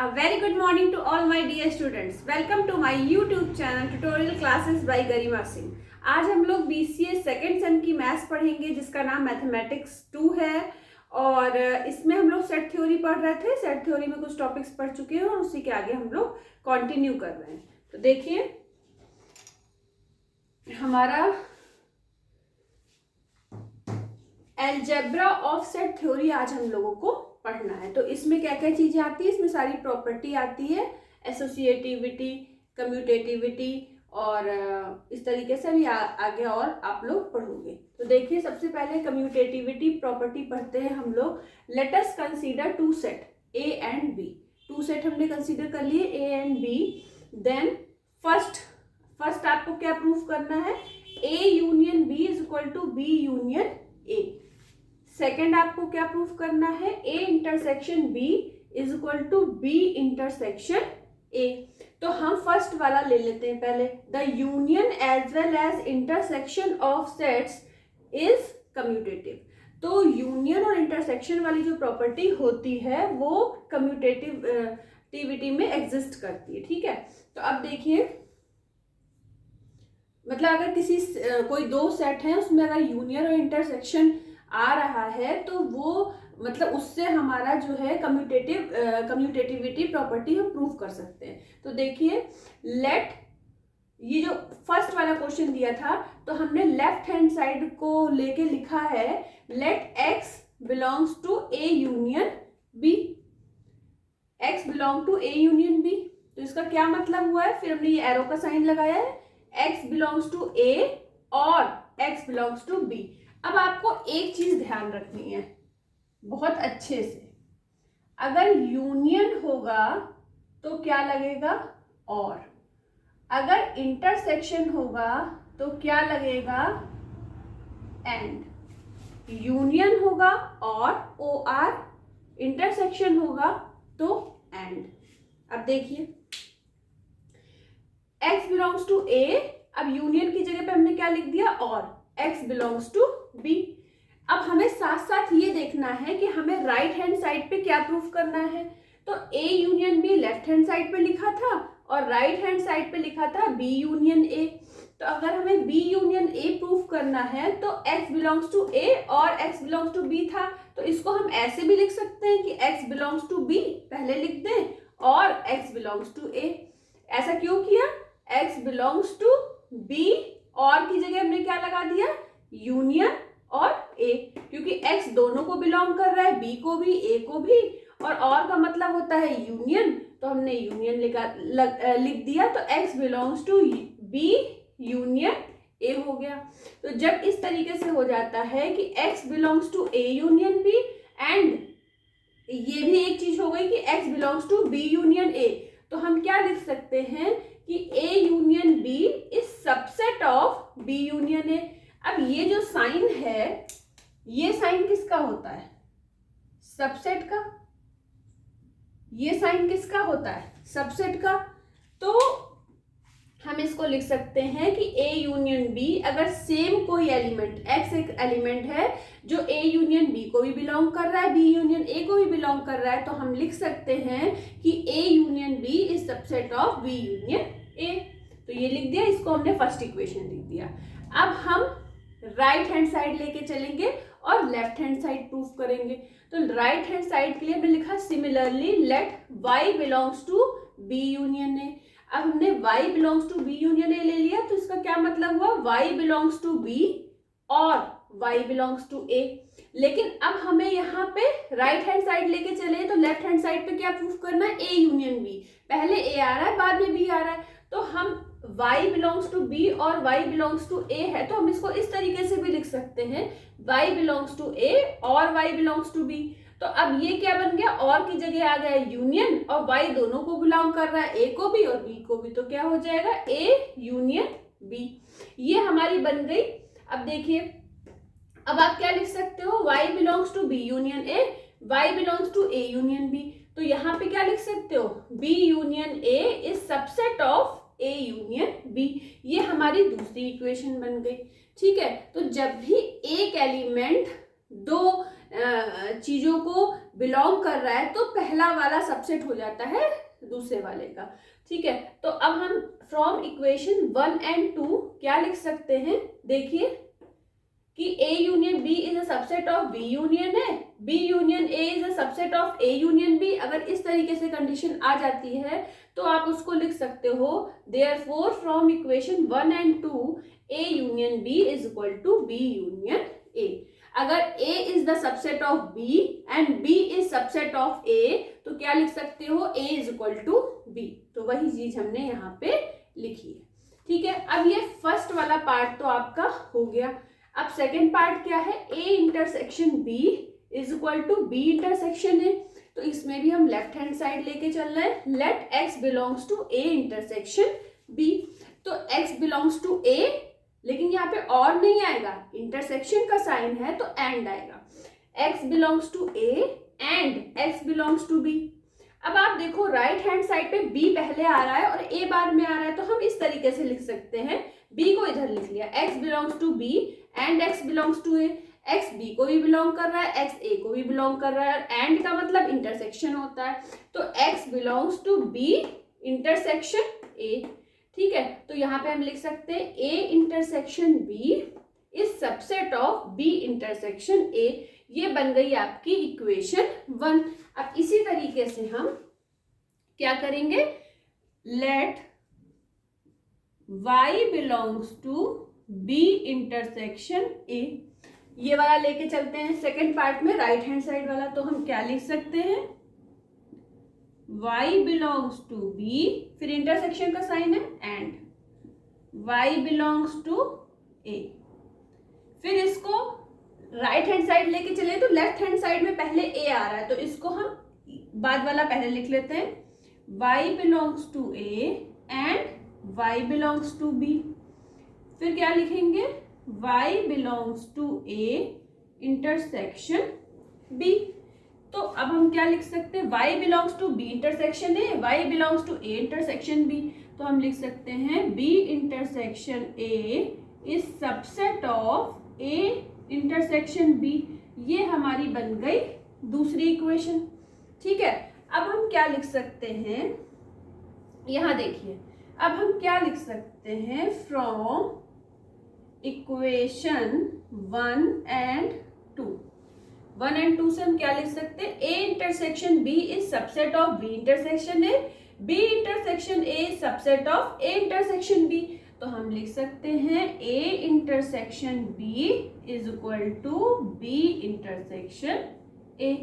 A very good morning to all my dear students. Welcome to my YouTube channel Tutorial Classes by Garima Singh. आज हम लोग BCA second same की maths पढ़ेंगे जिसका नाम मैथमेटिक्स 2 है और इसमें हम लोग सेट थ्योरी पढ़ रहे थे. सेट थ्योरी में कुछ टॉपिक्स पढ़ चुके हैं और उसी के आगे हम लोग कंटिन्यू कर रहे हैं. तो देखिए हमारा अलजेब्रा ऑफ सेट थ्योरी आज हम लोगों को पढ़ना है. तो इसमें क्या क्या चीजें आती है, इसमें सारी प्रॉपर्टी आती है, एसोसिएटिविटी, कम्यूटेटिविटी और इस तरीके से भी आगे और आप लोग पढ़ोगे. तो देखिए सबसे पहले कम्यूटेटिविटी प्रॉपर्टी पढ़ते हैं हम लोग. Let us consider two set A and B. Two set हमने कंसीडर कर लिए A and B. Then first आपको क्या प्रूफ करना है, A union B is equal to B union A. Second आपको क्या प्रूफ करना है, A intersection B is equal to B intersection A. तो हम फर्स्ट वाला ले लेते हैं पहले. The union as well as intersection of sets is commutative. तो यूनियन और इंटरसेक्शन वाली जो प्रॉपर्टी होती है वो कम्यूटेटिविटी में एग्जिस्ट करती है. ठीक है, तो अब देखिए मतलब अगर कोई दो सेट है उसमें अगर यूनियन और इंटरसेक्शन आ रहा है तो वो मतलब उससे हमारा जो है कम्यूटेटिविटी प्रॉपर्टी हम प्रूव कर सकते हैं. तो देखिए लेट, ये जो फर्स्ट वाला क्वेश्चन दिया था तो हमने लेफ्ट हैंड साइड को लेके लिखा है let x belongs to A union B. X belong to A union B. तो इसका क्या मतलब हुआ है, फिर हमने ये एरो का साइन लगाया है, एक्स बिलोंग्स टू ए और एक्स बिलोंग्स टू बी. अब आपको एक चीज ध्यान रखनी है बहुत अच्छे से. अगर यूनियन होगा तो क्या लगेगा और, अगर इंटरसेक्शन होगा तो क्या लगेगा एंड. यूनियन होगा और ओ आर, इंटरसेक्शन होगा तो एंड. अब देखिए x बिलोंग्स टू a, अब यूनियन की जगह पे हमने क्या लिख दिया और x बिलोंग्स टू b. अब हमें साथ साथ ये देखना है कि हमें राइट हैंड साइड पे क्या प्रूफ करना है. तो a union b left hand side पे लिखा था और राइट हैंड साइड पे लिखा था b यूनियन a. तो अगर हमें b यूनियन a प्रूफ करना है तो x बिलोंग्स टू a और x बिलोंग्स टू b था, तो इसको हम ऐसे भी लिख सकते हैं कि x बिलोंग्स टू b पहले लिख दें और x बिलोंग्स टू a. ऐसा क्यों किया, x बिलोंग्स टू b और की जगह हमने क्या लगा दिया यूनियन और a, क्योंकि x दोनों को बिलोंग कर रहा है, b को भी a को भी, और का मतलब होता है यूनियन, तो हमने यूनियन लिख दिया. तो x belongs to b union a हो गया. तो जब इस तरीके से हो जाता है कि x belongs to a union b and ये भी एक चीज हो गई कि x belongs to b union a, तो हम क्या लिख सकते हैं कि a union b is subset of b union a. अब ये जो साइन है ये साइन किसका होता है, सबसेट का. ये साइन किसका होता है, सबसेट का. तो हम इसको लिख सकते हैं कि a यूनियन b, अगर सेम कोई एलिमेंट x एक एलिमेंट है जो a यूनियन b को भी बिलोंग कर रहा है, b यूनियन a को भी बिलोंग कर रहा है, तो हम लिख सकते हैं कि a union b is subset of b union a. तो ये लिख दिया, इसको हमने फर्स्ट इक्वेशन लिख दिया. अब हम राइट हैंड साइड लेके चलेंगे और लेफ्ट हैंड साइड प्रूफ करेंगे. तो राइट हैंड साइड के लिए हमने लिखा similarly let y belongs to b union a. अब हमने y belongs to b union a ले लिया, तो इसका क्या मतलब हुआ, y बिलोंग्स टू b और y बिलोंग्स टू a. लेकिन अब हमें यहाँ पे राइट हैंड साइड लेके चले तो लेफ्ट हैंड साइड पे क्या प्रूफ करना है, a यूनियन b. पहले a आ रहा है बाद में b आ रहा है, तो हम y बिलोंग्स टू b और y बिलोंग्स टू a है, तो हम इसको इस तरीके से भी लिख सकते हैं y बिलोंग्स टू a और y बिलोंग्स टू b. तो अब ये क्या बन गया, और की जगह आ गया यूनियन, और y दोनों को बिलोंग कर रहा है, a को भी और b को भी, तो क्या हो जाएगा a यूनियन b. ये हमारी बन गई. अब देखिए अब आप क्या लिख सकते हो, y belongs to b union a, y belongs to a union b. तो यहाँ पे क्या लिख सकते हो, b union a is subset of a union b. ये हमारी दूसरी इक्वेशन बन गई. ठीक है, तो जब भी एक एलिमेंट दो चीजों को बिलोंग कर रहा है तो पहला वाला सबसेट हो जाता है दूसरे वाले का। ठीक है, तो अब हम फ्रॉम इक्वेशन 1 एंड 2 क्या लिख सकते हैं, देखिए कि A union B is a subset of B union है, B union A is a subset of A union B। अगर इस तरीके से कंडीशन आ जाती है तो आप उसको लिख सकते हो therefore from equation 1 and 2 A union B is equal to B union A। अगर A is the subset of B and B is subset of A तो क्या लिख सकते हो, A is equal to B। तो वही चीज हमने यहाँ पे लिखी है। ठीक है, अब ये फर्स्ट वाला पार्ट तो आपका हो गया। अब सेकेंड पार्ट क्या है, A intersection B is equal to B intersection A। तो इसमें भी हम लेफ्ट हैंड साइड लेके चल रहे हैं, let x belongs to A intersection B। तो x बिलोंग्स टू A, लेकिन यहाँ पे और नहीं आएगा, इंटरसेक्शन का साइन है तो एंड आएगा। x belongs to A and x belongs to B। अब आप देखो राइट हैंड साइड पे B पहले आ रहा है और A बाद में आ रहा है, तो हम इस तरीके से लिख सकते हैं, B को इधर लिख लिया, x belongs to B and x belongs to A। x B को भी बिलोंग कर रहा है, x A को भी बिलोंग कर रहा है, एंड का मतलब इंटरसेक्शन होता है, तो x belongs to B intersection A। ठीक है, तो यहाँ पे हम लिख सकते हैं A intersection B is subset of B intersection A। ये बन गई आपकी इक्वेशन 1। अब इसी तरीके से हम क्या करेंगे, let y belongs to B intersection A, ये वाला लेके चलते हैं सेकेंड पार्ट में, राइट हैंड साइड वाला। तो हम क्या लिख सकते हैं, y बिलोंग्स टू B, फिर इंटरसेक्शन का साइन है and, y belongs to A। फिर इसको राइट हैंड साइड लेके चले तो लेफ्ट हैंड साइड में पहले A आ रहा है, तो इसको हम बाद वाला पहले लिख लेते हैं, y belongs to A and y belongs to B। फिर क्या लिखेंगे, y belongs to A intersection B। तो अब हम क्या लिख सकते हैं, y belongs to B intersection A, y belongs to A intersection B। तो हम लिख सकते हैं B intersection A is subset of A intersection B। ये हमारी बन गई दूसरी इक्वेशन। ठीक है, अब हम क्या लिख सकते हैं, यहाँ देखिए, अब हम क्या लिख सकते हैं, फ्रॉम इक्वेशन 1 एंड 2, 1 एंड 2 से हम क्या लिख सकते हैं, A intersection B is subset of B intersection A, B intersection A is subset of A intersection B। तो हम लिख सकते हैं A intersection B is equal to B intersection A।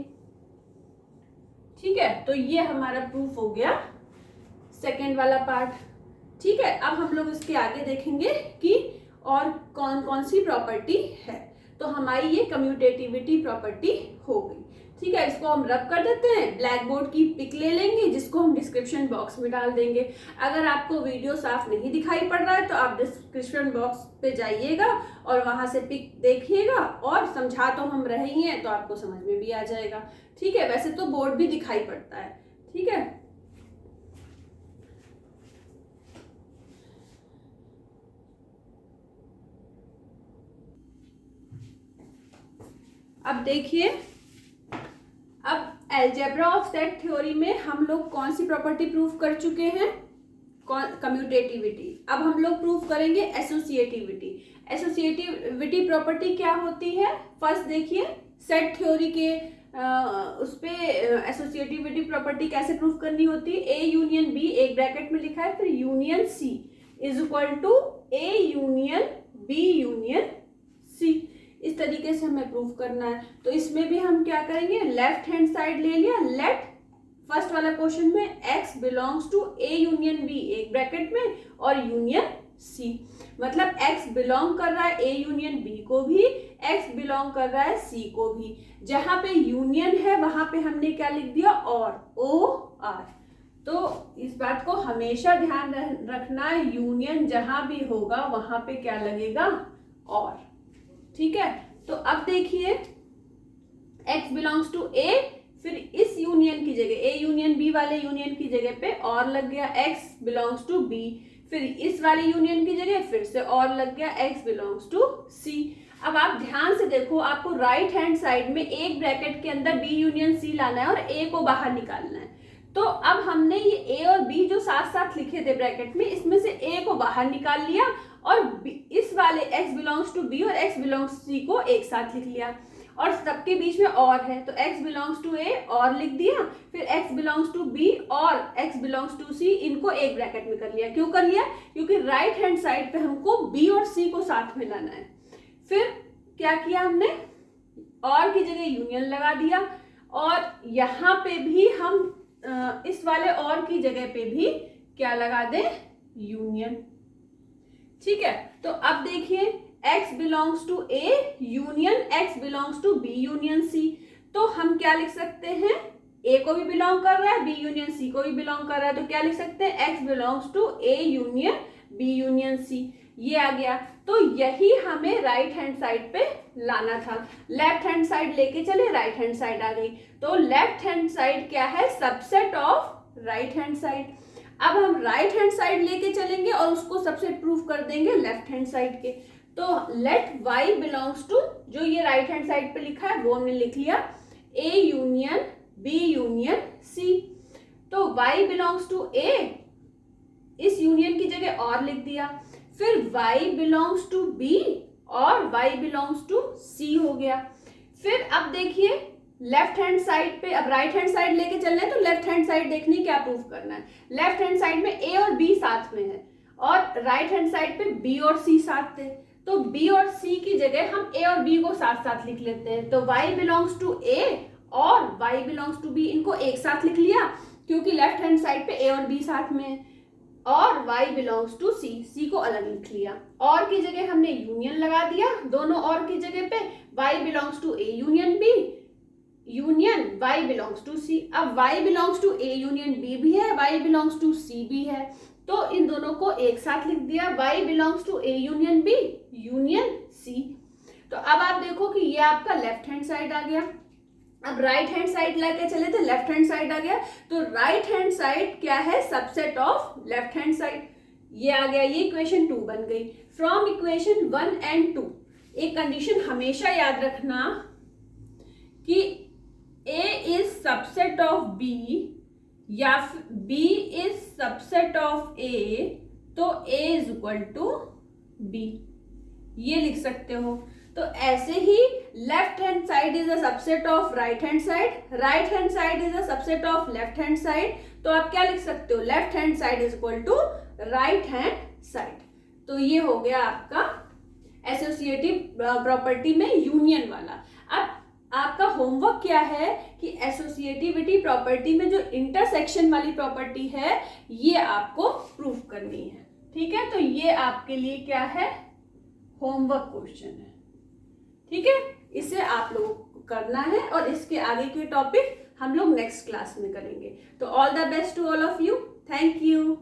ठीक है, तो ये हमारा प्रूफ हो गया सेकेंड वाला पार्ट। ठीक है, अब हम लोग इसके आगे देखेंगे कि और कौन कौन सी प्रॉपर्टी है। तो हमारी ये कम्यूटेटिविटी प्रॉपर्टी हो गई। ठीक है, इसको हम रब कर देते हैं, ब्लैक बोर्ड की पिक ले लेंगे जिसको हम डिस्क्रिप्शन बॉक्स में डाल देंगे। अगर आपको वीडियो साफ नहीं दिखाई पड़ रहा है तो आप डिस्क्रिप्शन बॉक्स पे जाइएगा और वहां से पिक देखिएगा, और समझा तो हम रहे ही हैं तो आपको समझ में भी आ जाएगा। ठीक है, वैसे तो बोर्ड भी दिखाई पड़ता है। ठीक है, अब देखिए, अब अलजेब्रा ऑफ सेट थ्योरी में हम लोग कौन सी प्रॉपर्टी प्रूव कर चुके हैं, कम्यूटेटिविटी। अब हम लोग प्रूव करेंगे एसोसिएटिविटी। एसोसिएटिविटी प्रॉपर्टी क्या होती है, फर्स्ट देखिए सेट थ्योरी के उस पे एसोसिएटिविटी प्रॉपर्टी कैसे प्रूव करनी होती है, A यूनियन B एक ब्रैकेट में लिखा है, फिर union C is equal to A union B union C। इस तरीके से हमें प्रूव करना है। तो इसमें भी हम क्या करेंगे, लेफ्ट हैंड साइड ले लिया, लेट फर्स्ट वाला क्वेश्चन में x belongs to A union B एक ब्रैकेट में और यूनियन C, मतलब x बिलोंग कर रहा है A यूनियन B को भी, x बिलोंग कर रहा है C को भी। जहां पे यूनियन है वहां पे हमने क्या लिख दिया, और OR। तो इस बात को हमेशा ध्यान रखना है, यूनियन जहां भी होगा वहां पे क्या लगेगा, और। ठीक है, तो अब देखिए x बिलोंग्स टू A, फिर इस यूनियन की जगह A यूनियन B वाले यूनियन की जगह पे और लग गया x बिलोंग्स टू B, फिर इस वाले यूनियन की जगह फिर से और लग गया x बिलोंग्स टू C। अब आप ध्यान से देखो, आपको राइट हैंड साइड में एक ब्रैकेट के अंदर बी यूनियन सी लाना है और ए को बाहर निकालना है। तो अब हमने ये ए और बी जो साथ साथ लिखे थे ब्रैकेट में, इसमें से ए को बाहर निकाल लिया और इस वाले x बिलोंग्स टू बी और x बिलोंग्स सी को एक साथ लिख लिया, और सबके बीच में और है तो x बिलोंग्स टू ए और लिख दिया, फिर x बिलोंग्स टू बी और x बिलोंग्स टू सी, इनको एक ब्रैकेट में कर लिया। क्यों कर लिया? क्योंकि राइट हैंड साइड पे हमको b और c को साथ में लाना है। फिर क्या किया हमने, और की जगह यूनियन लगा दिया, और यहाँ पे भी हम इस वाले और की जगह पे भी क्या लगा दें, यूनियन। ठीक है, तो अब देखिए x belongs to A union x belongs to B union C, तो हम क्या लिख सकते हैं, a को भी बिलोंग कर रहा है, b यूनियन c को भी बिलोंग कर रहा है, तो क्या लिख सकते हैं, x belongs to a union b union c, ये आ गया। तो यही हमें राइट हैंड साइड पे लाना था। लेफ्ट हैंड साइड लेके चले, राइट हैंड साइड आ गई, तो लेफ्ट हैंड साइड क्या है, subset of right hand side. अब हम राइट हैंड साइड लेके चलेंगे और उसको सबसेट प्रूफ कर देंगे लेफ्ट हैंड साइड के। तो लेट y बिलोंग्स टू, जो ये राइट हैंड साइड पे लिखा है वो हमने लिख लिया, a union b union c। तो y बिलोंग्स टू a, इस यूनियन की जगह और लिख दिया, फिर y बिलोंग्स टू b और y बिलोंग्स टू c हो गया। फिर अब देखिए लेफ्ट हैंड साइड पे, अब राइट हैंड साइड लेके चल रहे हैं, तो लेफ्ट हैंड साइड देखनी, क्या प्रूफ करना है। लेफ्ट हैंड साइड में a और b साथ में है और राइट हैंड साइड पे b और c साथ थे, तो b और c की जगह हम a और b को साथ साथ लिख लेते हैं। तो y बिलोंग्स टू a और y बिलोंग्स टू b, इनको एक साथ लिख लिया क्योंकि लेफ्ट हैंड साइड पे a और b साथ में है, और y belongs to c, c को अलग लिख लिया, और की जगह हमने यूनियन लगा दिया, दोनों और की जगह पे y belongs to a union b union y belongs to c। अब y belongs to a union b भी है, y बिलोंग्स टू c भी है, तो इन दोनों को एक साथ लिख दिया, y belongs to a union b union c। तो अब आप देखो कि ये आपका लेफ्ट हैंड साइड आ गया। अब राइट हैंड साइड लेके चले थे, लेफ्ट हैंड साइड आ गया, तो राइट हैंड साइड क्या है, subset of left hand side, ये आ गया, ये इक्वेशन 2 बन गई। फ्रॉम इक्वेशन 1 एंड 2 एक कंडीशन हमेशा याद रखना कि a is subset of b या b is subset of a, तो a is equal to b, ये लिख सकते हो। तो ऐसे ही left hand side is a subset of right hand side, right hand side is a subset of left hand side, तो आप क्या लिख सकते हो, left hand side is equal to right hand side. तो ये हो गया आपका एसोसिएटिव प्रॉपर्टी में यूनियन वाला। अब आपका होमवर्क क्या है कि एसोसिएटिविटी प्रॉपर्टी में जो इंटरसेक्शन वाली प्रॉपर्टी है ये आपको प्रूफ करनी है। ठीक है, तो ये आपके लिए क्या है, होमवर्क क्वेश्चन है। ठीक है, इसे आप लोगों को करना है और इसके आगे के टॉपिक हम लोग नेक्स्ट क्लास में करेंगे। तो all the best to all of you, thank you.